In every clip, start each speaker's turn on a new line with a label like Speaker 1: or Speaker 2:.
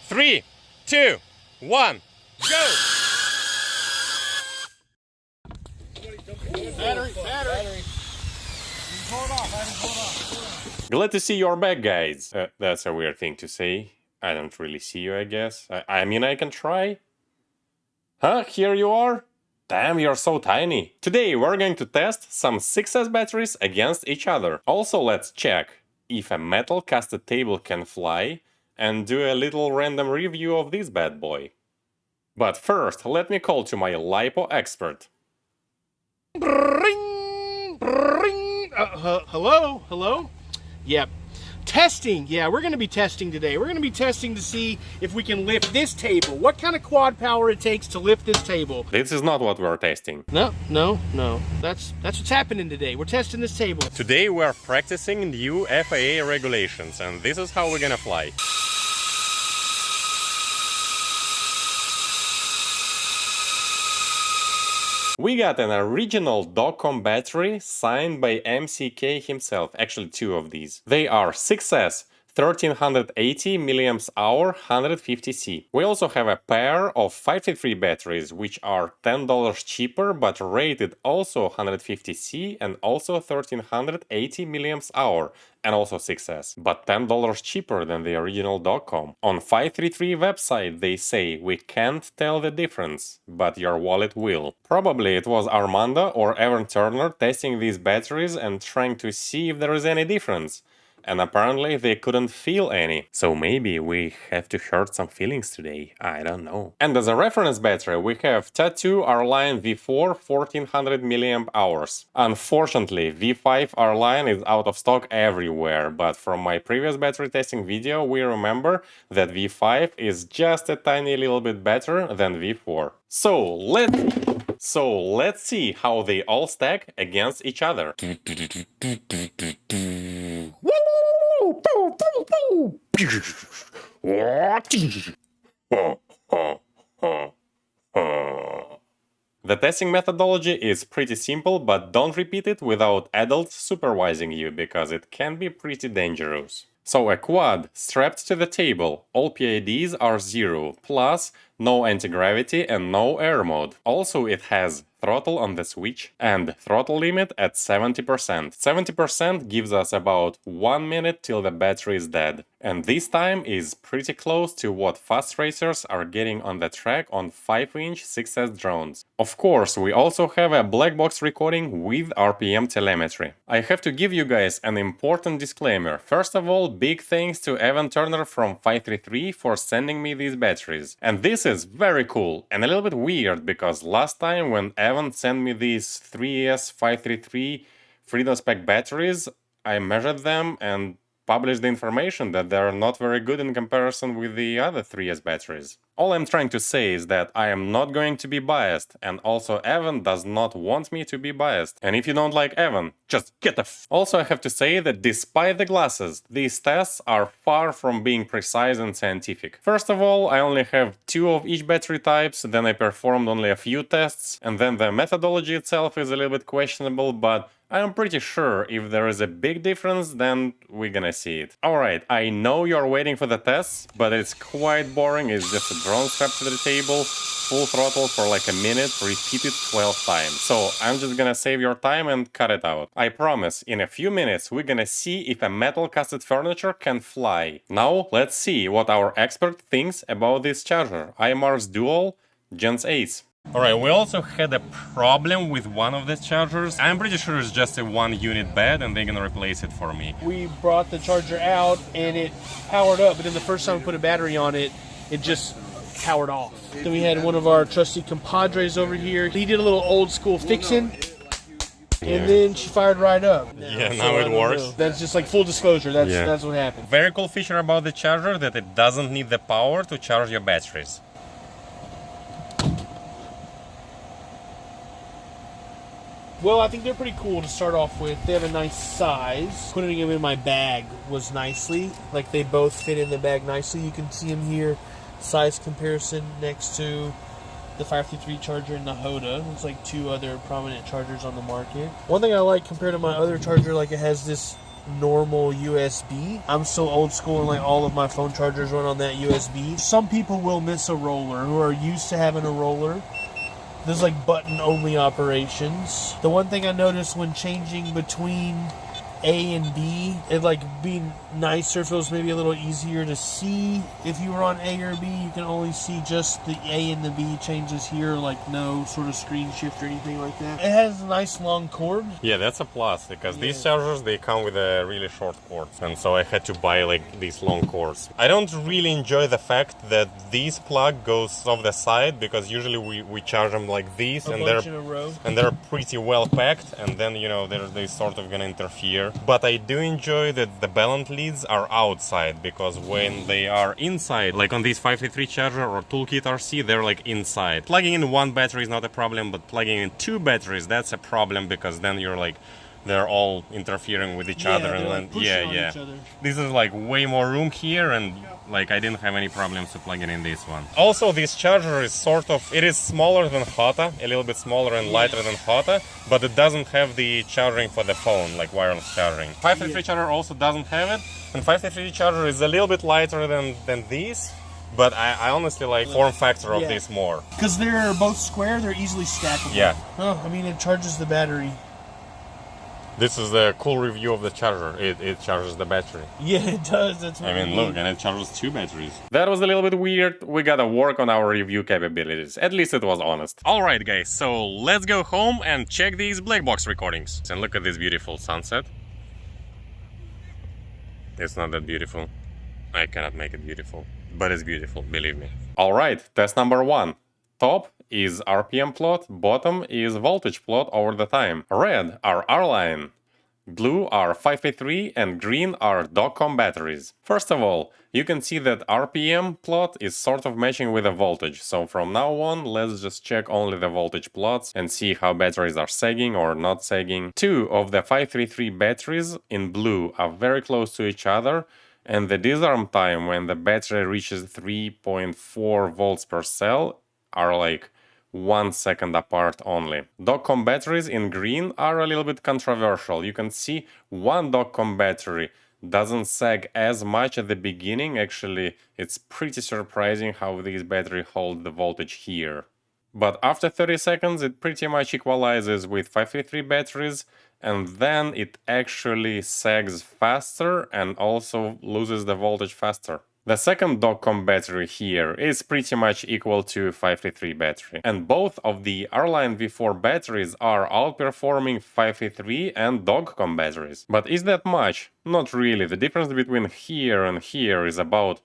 Speaker 1: 3, 2, 1, go!
Speaker 2: Battery.
Speaker 1: Glad to see you're back, guys. That's a weird thing to say. I don't really see you, I guess. I mean, I can try. Huh? Here you are? Damn, you're so tiny. Today we're going to test some 6S batteries against each other. Also, let's check if a metal casted table can fly and do a little random review of this bad boy. But first, let me call to my LiPo expert.
Speaker 2: Bring. Hello? Yep. Testing. Yeah, we're going to be testing today. We're going to be testing to see if we can lift this table. What kind of quad power it takes to lift this table.
Speaker 1: This is not what we're testing.
Speaker 2: No. That's what's happening today. We're testing this table.
Speaker 1: Today we're practicing new FAA regulations, and this is how we're gonna fly. We got an original Dogcom battery signed by MCK himself, actually two of these. They are 6S 1380 mAh 150C. We also have a pair of 533 batteries, which are $10 cheaper but rated also 150C and also 1380 mAh and also 6S, but $10 cheaper than the original Dogcom. On 533 website they say we can't tell the difference, but your wallet will. Probably it was Armando or Evan Turner testing these batteries and trying to see if there is any difference. And apparently they couldn't feel any. So maybe we have to hurt some feelings today, I don't know. And as a reference battery we have Tattoo Rline V4 1400 mAh. Unfortunately V5 Rline is out of stock everywhere, but from my previous battery testing video we remember that V5 is just a tiny little bit better than V4. So let's see how they all stack against each other. The testing methodology is pretty simple, but don't repeat it without adults supervising you, because it can be pretty dangerous. So a quad strapped to the table, all PIDs are 0, plus no anti-gravity and no air mode. Also it has throttle on the switch and throttle limit at 70%. 70% gives us about 1 minute till the battery is dead. And this time is pretty close to what fast racers are getting on the track on 5-inch 6S drones. Of course, we also have a black box recording with RPM telemetry. I have to give you guys an important disclaimer. First of all, big thanks to Evan Turner from 533 for sending me these batteries. And this is very cool and a little bit weird, because last time when Evan sent me these 3S 533 Freedom Spec batteries, I measured them and published the information that they are not very good in comparison with the other 3S batteries. All I'm trying to say is that I am not going to be biased, and also Evan does not want me to be biased. And if you don't like Evan, just get the f. Also, I have to say that despite the glasses, these tests are far from being precise and scientific. First of all, I only have 2 of each battery types, then I performed only a few tests, and then the methodology itself is a little bit questionable, but I'm pretty sure if there is a big difference, then we're gonna see it. Alright, I know you're waiting for the tests, but it's quite boring. It's just a drone strapped to the table, full throttle for like a minute, repeated 12 times. So I'm just gonna save your time and cut it out. I promise, in a few minutes we're gonna see if a metal casted furniture can fly. Now let's see what our expert thinks about this charger, Imars Dual Gens Ace. Alright, we also had a problem with one of these chargers. I'm pretty sure it's just a 1-unit bad and they're gonna replace it for me.
Speaker 2: We brought the charger out and it powered up, but then the first time we put a battery on it, it just powered off. Then we had one of our trusty compadres over here. He did a little old school fixing, and then she fired right up.
Speaker 1: Now it works.
Speaker 2: That's just like full disclosure, that's what happened.
Speaker 1: Very cool feature about the charger, that it doesn't need the power to charge your batteries.
Speaker 2: Well, I think they're pretty cool to start off with. They have a nice size. Putting them in my bag was nicely. Like, they both fit in the bag nicely. You can see them here. Size comparison next to the 533 charger and the Hoda. It's like 2 other prominent chargers on the market. One thing I like compared to my other charger, like, it has this normal USB. I'm so old school and like all of my phone chargers run on that USB. Some people will miss a roller who are used to having a roller. There's like button only operations. The one thing I noticed when changing between A and B, it'd like be nicer if it was maybe a little easier to see. If you were on A or B, you can only see just the A and the B changes here, like no sort of screen shift or anything like that. It has a nice long cord.
Speaker 1: Yeah, that's a plus, because these chargers, they come with a really short cord, and so I had to buy like these long cords. I don't really enjoy the fact that this plug goes off the side, because usually we charge them like this, and they're pretty well packed, and then, you know, they sort of gonna interfere. But I do enjoy that the balance leads are outside, because when they are inside, like on this 533 charger or Toolkit RC, they're like inside. Plugging in one battery is not a problem, but plugging in two batteries, that's a problem, because then you're like, they're all interfering with each other, and
Speaker 2: like
Speaker 1: then yeah. This is like way more room here, and like I didn't have any problems to plug it in this one. Also, this charger is sort of, it is smaller than Hota, a little bit smaller and lighter than Hota, but it doesn't have the charging for the phone, like wireless charging. 533 charger also doesn't have it, and 533 charger is a little bit lighter than these. But I honestly like form factor of this more.
Speaker 2: Because they're both square, they're easily stackable.
Speaker 1: Yeah.
Speaker 2: Oh, I mean, it charges the battery.
Speaker 1: This is a cool review of the charger. It charges the battery.
Speaker 2: Yeah, it does. That's what
Speaker 1: I mean, look, and it charges two batteries. That was a little bit weird. We gotta work on our review capabilities. At least it was honest. Alright guys, so let's go home and check these black box recordings. And look at this beautiful sunset. It's not that beautiful. I cannot make it beautiful. But it's beautiful, believe me. Alright, test number 1. Top is RPM plot, bottom is voltage plot over the time. Red are R-line, blue are 533, and green are Dogcom batteries. First of all, you can see that RPM plot is sort of matching with the voltage, so from now on let's just check only the voltage plots and see how batteries are sagging or not sagging. Two of the 533 batteries in blue are very close to each other, and the disarm time when the battery reaches 3.4 volts per cell are like 1 second apart only. Dogcom batteries in green are a little bit controversial. You can see one Dogcom battery doesn't sag as much at the beginning. Actually, it's pretty surprising how these batteries hold the voltage here. But after 30 seconds it pretty much equalizes with 533 batteries, and then it actually sags faster and also loses the voltage faster. The second Dogcom battery here is pretty much equal to 533 battery, and both of the Rline V4 batteries are outperforming 533 and Dogcom batteries. But is that much? Not really. The difference between here and here is about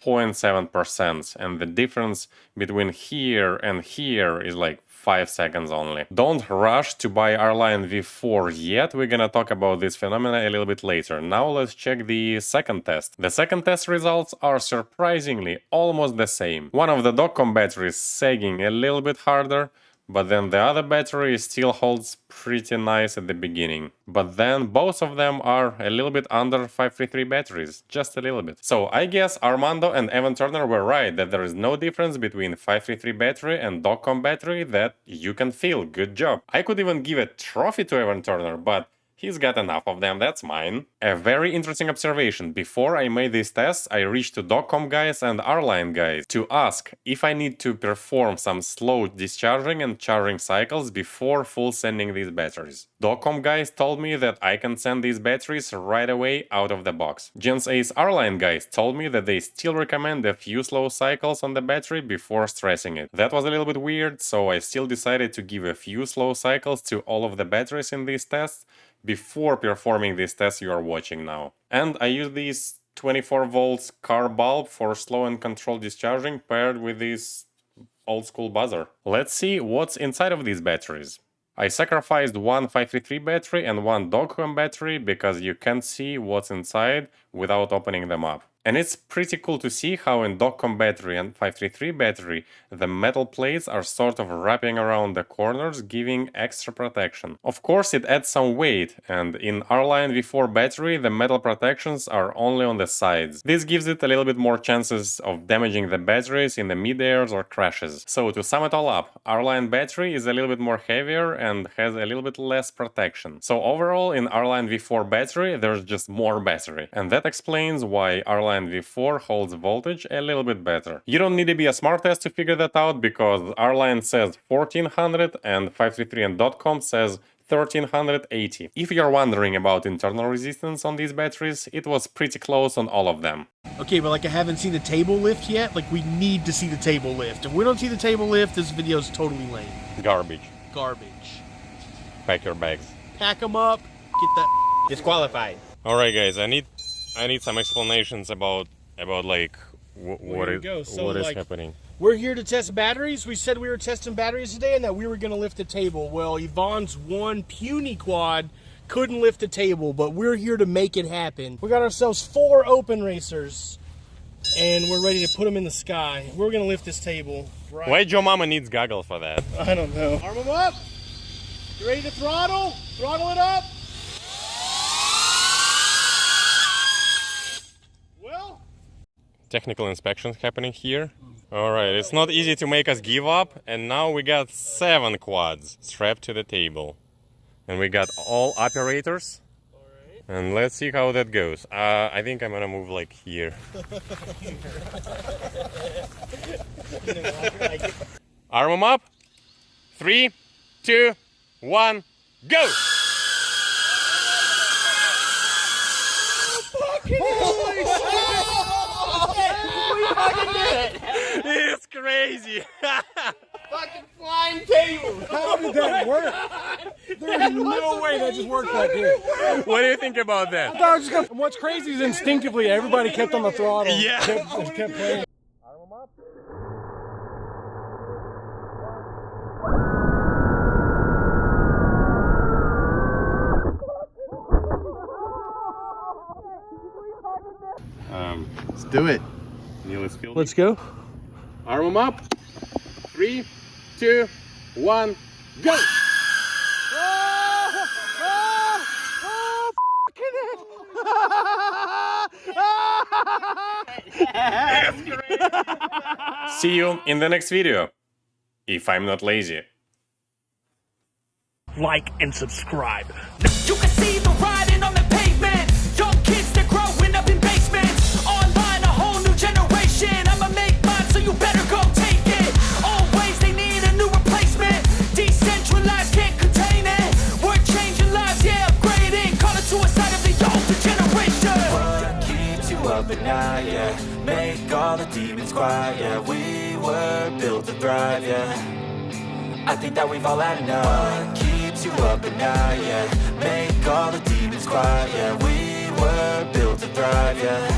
Speaker 1: 0.7%, and the difference between here and here is like 5 seconds only. Don't rush to buy Rline V4 yet, we're gonna talk about this phenomena a little bit later. Now let's check the second test. The second test results are surprisingly almost the same. One of the Dogcom batteries sagging a little bit harder, but then the other battery still holds pretty nice at the beginning. But then both of them are a little bit under 533 batteries, just a little bit. So I guess Armando and Evan Turner were right that there is no difference between 533 battery and Dogcom battery that you can feel. Good job. I could even give a trophy to Evan Turner, but he's got enough of them, that's mine. A very interesting observation. Before I made these tests, I reached to Dogcom guys and Rline guys to ask if I need to perform some slow discharging and charging cycles before full sending these batteries. Dogcom guys told me that I can send these batteries right away out of the box. Gens Ace Rline guys told me that they still recommend a few slow cycles on the battery before stressing it. That was a little bit weird, so I still decided to give a few slow cycles to all of the batteries in these tests before performing this test you are watching now. And I use this 24 volts car bulb for slow and controlled discharging paired with this old school buzzer. Let's see what's inside of these batteries. I sacrificed one 533 battery and one Dogcom battery because you can't see what's inside without opening them up. And it's pretty cool to see how in Dogcom battery and 533 battery, the metal plates are sort of wrapping around the corners, giving extra protection. Of course, it adds some weight, and in Rline V4 battery, the metal protections are only on the sides. This gives it a little bit more chances of damaging the batteries in the mid-airs or crashes. So to sum it all up, Rline battery is a little bit more heavier and has a little bit less protection. So overall, in Rline V4 battery, there's just more battery. And that explains why Rline V4 holds voltage a little bit better. You don't need to be a smartass to figure that out, because Rline says 1400 and 533 and Dogcom says 1380. If you're wondering about internal resistance on these batteries, it was pretty close on all of them.
Speaker 2: Okay, but like I haven't seen the table lift yet. Like we need to see the table lift. If we don't see the table lift, this video is totally lame.
Speaker 1: Garbage.
Speaker 2: Garbage.
Speaker 1: Pack your bags.
Speaker 2: Pack them up. Get that disqualified.
Speaker 1: All right, guys. I need some explanations about like what is happening.
Speaker 2: We're here to test batteries. We said we were testing batteries today and that we were going to lift a table. Well, Yvonne's one puny quad couldn't lift a table, but we're here to make it happen. We got ourselves 4 Openracers and we're ready to put them in the sky. We're going to lift this table. Right.
Speaker 1: Why Joe Mama needs goggles for that?
Speaker 2: I don't know. Arm them up. You ready to throttle? Throttle it up.
Speaker 1: Technical inspections happening here. Alright, it's not easy to make us give up, and now we got 7 quads strapped to the table. And we got all operators. And let's see how that goes. I think I'm gonna move like here. Arm them up. 3, 2, 1, go! It's crazy.
Speaker 2: Fucking flying table.
Speaker 3: How did that work? There's no way that just worked that good.
Speaker 1: What do you think about that?
Speaker 3: What's crazy is instinctively everybody kept on the throttle.
Speaker 1: Yeah.
Speaker 3: Kept playing.
Speaker 1: Let's do it.
Speaker 2: Let's go.
Speaker 1: Arm them up. 3, 2, 1, go! See you in the next video, if I'm not lazy.
Speaker 2: Like and subscribe.
Speaker 4: You can see the riding on the pavement. Young kids, they're growing up in basements. Online, a whole new generation. I'ma make mine, so you better go take it. Always, they need a new replacement. Decentralized, can't contain it. We're changing lives, yeah, upgrading. Call it suicide of the older generation.
Speaker 5: What keeps you up at night, yeah? Make all the demons quiet, yeah. We were built to thrive, yeah. I think that we've all had enough. What keeps you up at night, yeah? Make all the demons quiet, yeah. We were built to thrive, yeah.